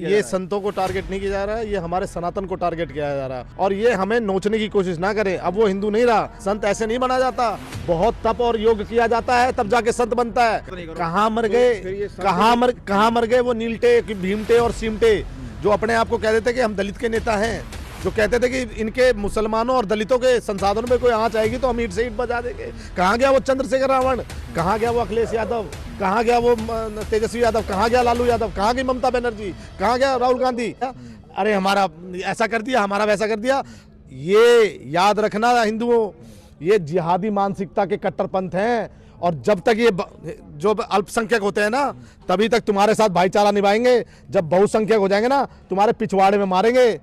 ये संतों को टारगेट नहीं किया जा रहा है, ये हमारे सनातन को टारगेट किया जा रहा है और ये हमें नोचने की कोशिश ना करें। अब वो हिंदू नहीं रहा, संत ऐसे नहीं बना जाता, बहुत तप और योग किया जाता है तब जाके संत बनता है। कहाँ मर गए, कहाँ मर गए वो नीलटे, भीमटे और सीमटे जो अपने आप को कह देते कि हम दलित के नेता हैं, जो कहते थे कि इनके मुसलमानों और दलितों के संसाधनों में कोई आंच आएगी तो हम ईंट से ईंट बजा देंगे। कहाँ गया वो चंद्रशेखर रावण, कहाँ गया वो अखिलेश यादव, कहाँ गया वो तेजस्वी यादव, कहाँ गया लालू यादव, कहाँ गई ममता बनर्जी, कहाँ गया राहुल गांधी। अरे हमारा ऐसा कर दिया, हमारा वैसा कर दिया। ये याद रखना हिंदुओं, ये जिहादी मानसिकता के कट्टरपंथ हैं और जब तक ये जो अल्पसंख्यक होते हैं ना तभी तक तुम्हारे साथ भाईचारा निभाएंगे, जब बहुसंख्यक हो जाएंगे ना तुम्हारे पिछवाड़े में मारेंगे।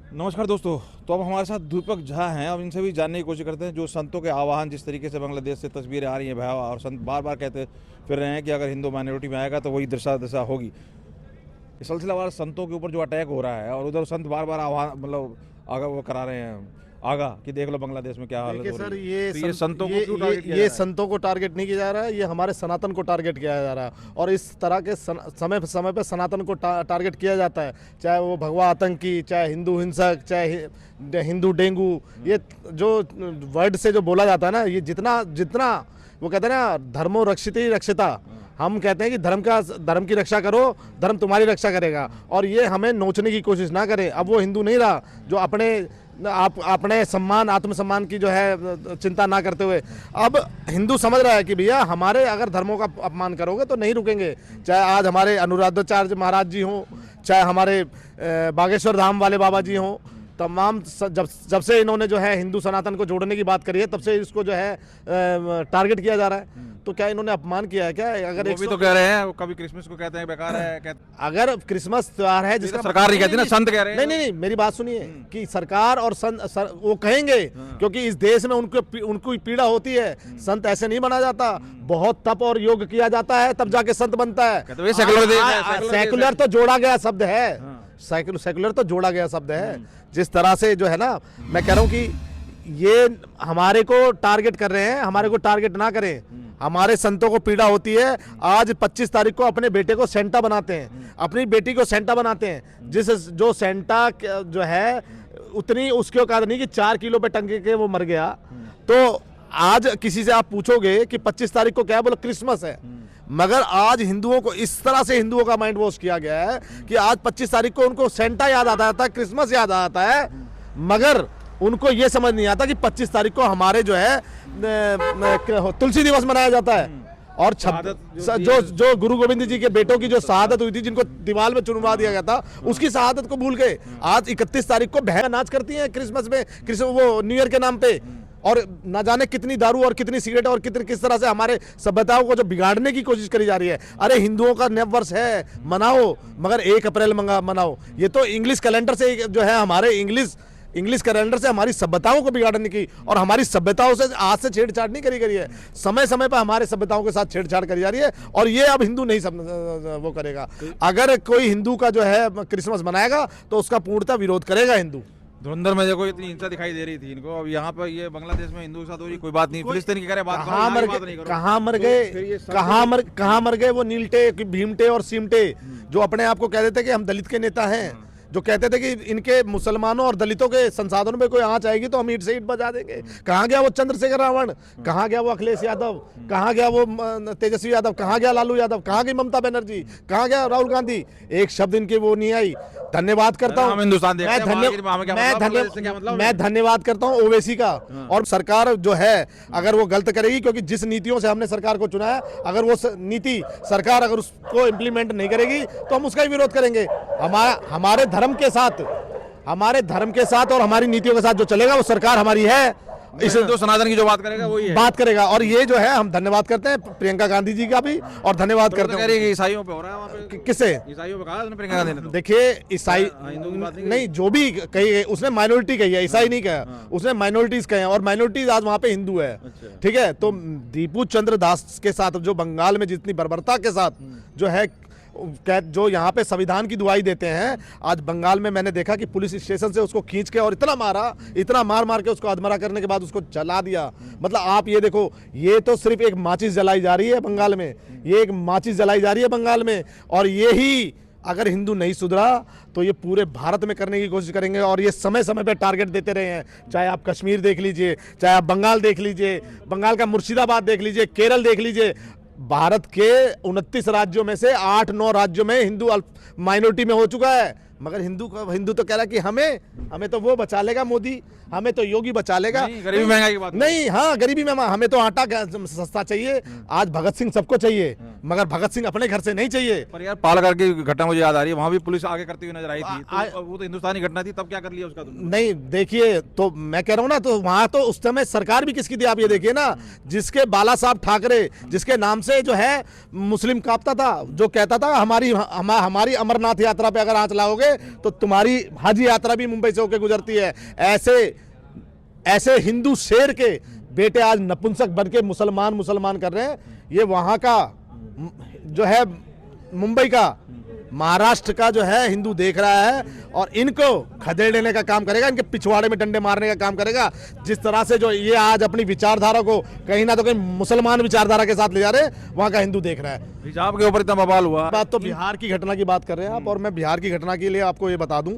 नमस्कार दोस्तों, तो अब हमारे साथ दीपक झा हैं। अब इनसे भी जानने की कोशिश करते हैं जो संतों के आह्वान, जिस तरीके से बांग्लादेश से तस्वीरें आ रही हैं भयावह, और संत बार बार कहते फिर रहे हैं कि अगर हिंदू माइनॉरिटी में आएगा तो वही दशा होगी। इस सिलसिलेवार संतों के ऊपर जो अटैक हो रहा है और उधर संत बार बार आह्वान मतलब आगा वो करा रहे हैं आगा कि देख लो बांग्लादेश में क्या हालत हो सर, रही है। ये संतों को क्यों टारगेट किया जा रहा है? संतों को टारगेट नहीं किया जा रहा है, ये हमारे सनातन को टारगेट किया जा रहा है और इस तरह के समय पे सनातन को टारगेट किया जाता है, चाहे वो भगवा आतंकी, चाहे हिंदू हिंसक, चाहे हिंदू डेंगू। ये जो वर्ड से जो बोला जाता है ना, ये जितना वो कहते हैं ना धर्मो रक्षिति रक्षिता, हम कहते हैं कि धर्म की रक्षा करो, धर्म तुम्हारी रक्षा करेगा। और ये हमें नोचने की कोशिश ना करें। अब वो हिंदू नहीं रहा जो अपने सम्मान, आत्मसम्मान की जो है चिंता ना करते हुए अब हिंदू समझ रहा है कि भैया हमारे अगर धर्मों का अपमान करोगे तो नहीं रुकेंगे। चाहे आज हमारे अनुराधाचार्य महाराज जी हों, चाहे हमारे बागेश्वर धाम वाले बाबा जी हों, तमाम जब से इन्होंने जो है हिंदू सनातन को जोड़ने की बात करी है तब से इसको जो है टारगेट किया जा रहा है। तो क्या इन्होंने अपमान किया है क्या? अगर वो भी तो कह रहे हैं, वो कभी क्रिसमस को कहते हैं बेकार है, अगर क्रिसमस त्योहार है जिसका सरकार नहीं कहती ना, संत कह रहे हैं। नहीं, मेरी बात सुनिए कि सरकार और संत वो कहेंगे क्योंकि इस देश में उनको पीड़ा होती है। संत ऐसे नहीं बना जाता, बहुत तप और योग किया जाता है तब जाके संत बनता है। सेकुलर तो जोड़ा गया शब्द है, सेकुलर तो जोड़ा गया शब्द है। जिस तरह से जो है ना, मैं कह रहा हूं कि ये हमारे को टारगेट कर रहे हैं, हमारे को टारगेट ना करें। हमारे संतों को पीड़ा होती है। आज 25 तारीख को अपने बेटे को सेंटा बनाते हैं, अपनी बेटी को सेंटा बनाते हैं, जो सेंटा जो है उतनी उसके औकात नहीं कि 4 किलो पे टंगे के वो मर गया। तो आज किसी से आप पूछोगे कि 25 तारीख को क्या, बोलो क्रिसमस है। मगर आज हिंदुओं को इस तरह से हिंदुओं का माइंड वॉश किया गया है कि आज 25 तारीख को उनको सेंटा याद आता है, क्रिसमस याद आता है, मगर उनको ये समझ नहीं आता कि 25 तारीख को हमारे जो है तुलसी दिवस मनाया जाता है। और जो गुरु गोविंद जी के बेटों की जो शहादत हुई थी, जिनको दीवार में चुनवा दिया गया था, उसकी शहादत को भूल गए। आज 31 तारीख को बहन नाच करती हैं क्रिसमस में, वो न्यू ईयर के नाम पे, और न जाने कितनी दारू और कितनी सिगरेट और किस तरह से हमारे सभ्यताओं को जो बिगाड़ने की कोशिश करी जा रही है। अरे हिंदुओं का नव वर्ष है, मनाओ, मगर 1 अप्रैल मनाओ। ये तो इंग्लिश कैलेंडर से जो है, हमारे इंग्लिश कैलेंडर से हमारी सभ्यताओं को बिगाड़ने की और हमारी सभ्यताओं से आज से छेड़छाड़ नहीं करी है। समय समय पर हमारे सभ्यताओं के साथ छेड़छाड़ करी जा रही है और ये अब हिंदू नहीं वो करेगा। अगर कोई हिंदू का जो है क्रिसमस मनाएगा तो उसका पूर्णतः विरोध करेगा हिंदू। धुरंधर में देखो इतनी हिंसा दिखाई दे रही थी इनको, अब यहाँ पर ये बांग्लादेश में हिंदू के साथ हो रही कोई बात नहीं, फिलिस्तीन की करे बात, कहाँ मर गए वो नीलटे, भीमटे और सीमटे जो अपने आप को कह देते कि हम दलित के नेता हैं, जो कहते थे कि इनके मुसलमानों और दलितों के संसाधनों में कोई आंच आएगी तो हम ईंट से ईंट बजा देंगे। कहाँ गया वो चंद्रशेखर रावण, कहाँ गया वो अखिलेश यादव, कहाँ गया वो तेजस्वी यादव, कहाँ गया लालू यादव, कहाँ गई ममता बनर्जी, कहाँ गया राहुल गांधी? एक शब्द इनकी वो नहीं आई। धन्यवाद करता हूँ मैं धन्यवाद करता हूँ ओवैसी का। और सरकार जो है अगर वो गलत करेगी, क्योंकि जिस नीतियों से हमने सरकार को चुना है, अगर वो नीति सरकार अगर उसको इम्प्लीमेंट नहीं करेगी तो हम उसका ही विरोध करेंगे। हमारे धर्म के साथ और हमारी नीतियों के साथ जो चलेगा वो सरकार हमारी है। इसलिए तो सनातन की जो बात करेगा वही है, बात करेगा। और ये जो है हम धन्यवाद करते हैं प्रियंका गांधी जी का भी, और धन्यवाद करते हैं ईसाइयों पे हो रहा है वहाँ पे। किसे? ईसाइयों पे कहा प्रियंका गांधी ने। देखिए ईसाई नहीं, जो भी कही उसने माइनॉरिटी कही है, ईसाई नहीं कहा, उसने माइनॉरिटीज कहे, और माइनॉरिटीज आज वहाँ पे हिंदू है। ठीक है, तो दीपू चंद्र दास के साथ जो बंगाल में जितनी बर्बरता के साथ जो है जो यहाँ पे संविधान की दुहाई देते हैं, आज बंगाल में मैंने देखा कि पुलिस स्टेशन से उसको खींच के और इतना मारा, इतना मार के उसको अधमरा करने के बाद उसको जला दिया। मतलब आप ये देखो, ये तो सिर्फ एक माचिस जलाई जा रही है बंगाल में, ये एक माचिस जलाई जा रही है बंगाल में, और यही अगर हिंदू नहीं सुधरा तो ये पूरे भारत में करने की कोशिश करेंगे। और ये समय समय पे टारगेट देते रहे हैं, चाहे आप कश्मीर देख लीजिए, चाहे आप बंगाल देख लीजिए, बंगाल का मुर्शिदाबाद देख लीजिए, केरल देख लीजिए। भारत के 29 राज्यों में से 8-9 राज्यों में हिंदू माइनॉरिटी में हो चुका है, मगर हिंदू तो कह रहा है कि हमें तो वो बचा लेगा मोदी, हमें तो योगी बचा लेगा। गरीबी महंगाई की बात नहीं, हाँ गरीबी में हमें तो आटा सस्ता चाहिए। आज भगत सिंह सबको चाहिए, मगर भगत सिंह अपने घर से नहीं चाहिए। पर यार पालघर की घटना मुझे याद आ रही है, वहां भी पुलिस आगे करती हुई नजर आई थी, तो वो तो हिंदुस्तानी घटना थी, तब क्या कर लिया उसका तुमने? नहीं देखिए, तो मैं कह रहा हूँ ना, तो वहां तो उस समय सरकार भी किसकी थी आप ये देखिए ना, जिसके बाला साहब ठाकरे, जिसके नाम से जो है मुस्लिम कांपता था, जो कहता था हमारी अमरनाथ यात्रा पे अगर आंच लाओगे तो तुम्हारी हज यात्रा भी मुंबई से होकर गुजरती है। ऐसे हिंदू शेर के बेटे आज नपुंसक बन के मुसलमान कर रहे हैं। ये वहां का जो है, मुंबई का, महाराष्ट्र का जो है हिंदू देख रहा है और इनको खदेड़ने का काम करेगा, इनके पिछवाड़े में डंडे मारने का काम करेगा। जिस तरह से जो ये आज अपनी विचारधारा को कहीं ना तो कहीं मुसलमान विचारधारा के साथ ले जा रहे हैं, वहां का हिंदू देख रहा है। हिजाब के ऊपर इतना बवाल हुआ। बात तो बिहार की घटना की बात कर रहे हैं आप, और मैं बिहार की घटना के लिए आपको ये बता दूं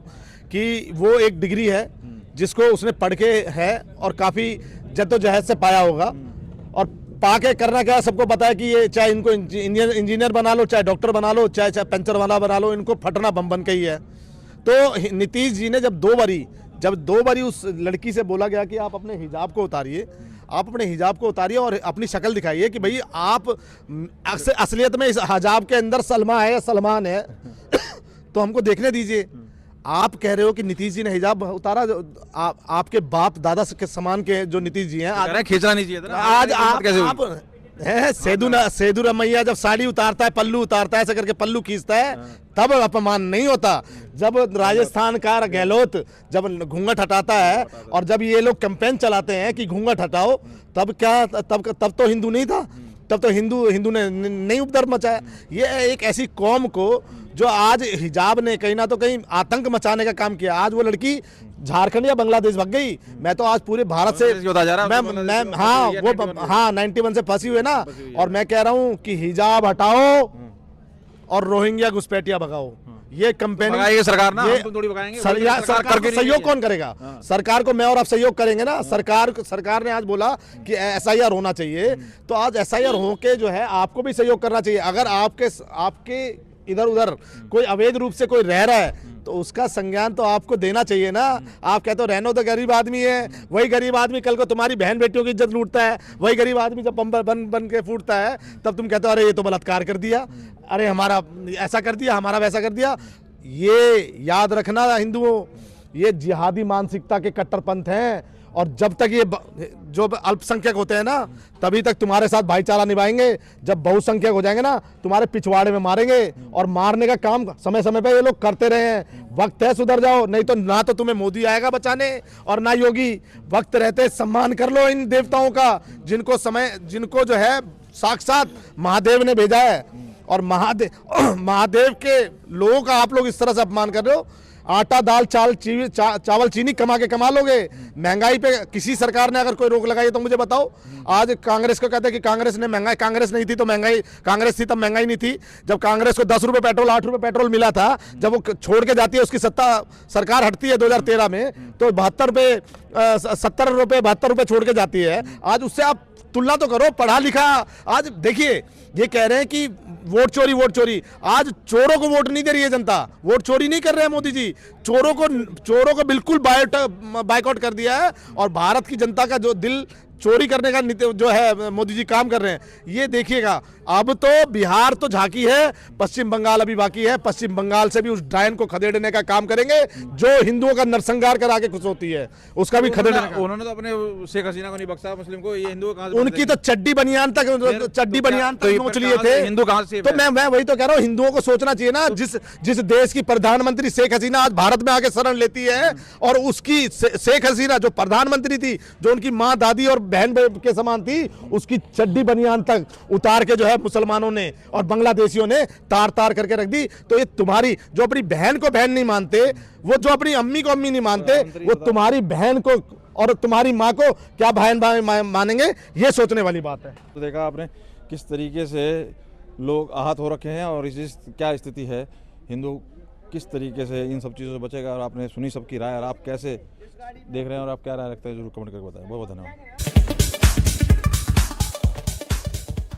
कि वो एक डिग्री है जिसको उसने पढ़ के है और काफी जद्दोजहद से पाया होगा, और पाके करना क्या, सबको पता है कि ये चाहे इनको इंजीनियर बना लो, चाहे डॉक्टर बना लो, चाहे पंचर वाला बना लो, इनको फटना बम बन के ही है। तो नीतीश जी ने जब दो बारी उस लड़की से बोला गया कि आप अपने हिजाब को उतारिए और अपनी शक्ल दिखाइए कि भाई आप असलियत में इस हिजाब के अंदर सलमा है या सलमान है तो हमको देखने दीजिए। आप कह रहे हो कि नीतीश जी ने हिजाब उतारा, आपके बाप दादा के समान के जो नीतीश जी हैं, आज खींचना नहीं चाहिए था आज आप सेदू रमैया जब साड़ी उतारता है, पल्लू उतारता है, ऐसे करके पल्लू खींचता है, तब अपमान नहीं होता। जब राजस्थान का गहलोत जब घूंघट हटाता है और जब ये लोग कैंपेन चलाते हैं कि घूंघट हटाओ, तब तो हिंदू नहीं था, तब तो हिंदू ने नहीं उपद्रव मचाया। ये एक ऐसी कौम को जो आज हिजाब ने कहीं ना तो कहीं आतंक मचाने का काम किया। आज वो लड़की झारखंड या बांग्लादेश भाग गई, मैं तो आज पूरे भारत से हाँ 91 से फंसी हुई ना, और मैं कह रहा हूँ कि हिजाब हटाओ और रोहिंग्या घुसपैठिया भगाओ। ये कंपेन सरकार ना, हम थोड़ी भगाएंगे। सरकार सहयोग कौन करेगा? सरकार को मैं और आप सहयोग करेंगे ना। सरकार ने आज बोला कि SIR होना चाहिए, तो आज SIR हो के जो है आपको भी सहयोग करना चाहिए। अगर आपके इधर उधर कोई अवैध रूप से कोई रह रहा है तो उसका संज्ञान तो आपको देना चाहिए ना। आप कहते हो रहनो तो गरीब आदमी है, वही गरीब आदमी कल को तुम्हारी बहन बेटियों की इज्जत लूटता है, वही गरीब आदमी जब बन के फूटता है तब तुम कहते हो अरे ये तो बलात्कार कर दिया, अरे हमारा ऐसा कर दिया, हमारा वैसा कर दिया। ये याद रखना हिंदुओं, ये जिहादी मानसिकता के कट्टरपंथ हैं, और जब तक ये जो अल्पसंख्यक होते हैं ना, तभी तक तुम्हारे साथ भाईचारा निभाएंगे। जब बहुसंख्यक हो जाएंगे ना, तुम्हारे पिछवाड़े में मारेंगे, और मारने का काम समय समय पे ये लोग करते रहे हैं। वक्त है सुधर जाओ, नहीं तो ना तो तुम्हें मोदी आएगा बचाने और ना योगी। वक्त रहते सम्मान कर लो इन देवताओं का, जिनको जो है साक्षात महादेव ने भेजा है, और महादेव के लोगों का आप लोग इस तरह से अपमान कर रहे हो। आटा दाल चावल चीनी कमा लोगे। महंगाई पे किसी सरकार ने अगर कोई रोक लगाई तो मुझे बताओ। आज कांग्रेस को कहते हैं कि कांग्रेस ने महंगाई, कांग्रेस नहीं थी तो महंगाई, कांग्रेस थी तब महंगाई नहीं थी। जब कांग्रेस को 10 रुपए पेट्रोल 8 रुपए पेट्रोल मिला था, जब वो छोड़ के जाती है, उसकी सरकार हटती है 2013 में, तो 70 रुपए छोड़ के जाती है। आज उससे आप तुलना तो करो, पढ़ा लिखा। आज देखिए ये कह रहे हैं कि वोट चोरी। आज चोरों को वोट नहीं दे रही है जनता, वोट चोरी नहीं कर रहे हैं मोदी जी, चोरों को बिल्कुल बायकॉट कर दिया है, और भारत की जनता का जो दिल चोरी करने का जो है मोदी जी काम कर रहे हैं। ये देखिएगा, अब तो बिहार तो झांकी है, पश्चिम बंगाल अभी बाकी है। पश्चिम बंगाल से भी उस डायन को खदेड़ने का काम करेंगे जो हिंदुओं का नरसंहार करा के खुश होती है, उसका भी खदेड़ने का। उन्होंने तो अपने शेख हसीना को नहीं बख्शा मुस्लिम को, ये हिंदू कहां से? उनकी तो चड्डी बनियान तक नोच लिए थे। हिंदू कहां से? तो मैं वही तो कह रहा हूँ, हिंदुओं को सोचना चाहिए ना। जिस देश की प्रधानमंत्री शेख हसीना आज भारत में आके शरण लेती है, और उसकी शेख हसीना जो प्रधानमंत्री थी, जो उनकी माँ दादी और बहन के समान थी, उसकी चड्डी बनियान तक उतार के जो है मुसलमानों ने और बांग्लादेशियों ने तार तार करके रख दी। तो ये तुम्हारी जो अपनी बहन को बहन नहीं मानते, वो जो अपनी अम्मी को अम्मी नहीं मानते, वो तुम्हारी बहन को और तुम्हारी माँ को क्या बहन मानेंगे, ये सोचने वाली बात है। तो देखा आपने किस तरीके से लोग आहत हो रखे हैं और इस क्या स्थिति है, हिंदू किस तरीके से इन सब चीज़ों से बचेगा। और आपने सुनी सबकी राय, और आप कैसे देख रहे हैं और आप क्या राय रखते हैं जरूर कमेंट करके बताएं। बहुत बहुत धन्यवाद।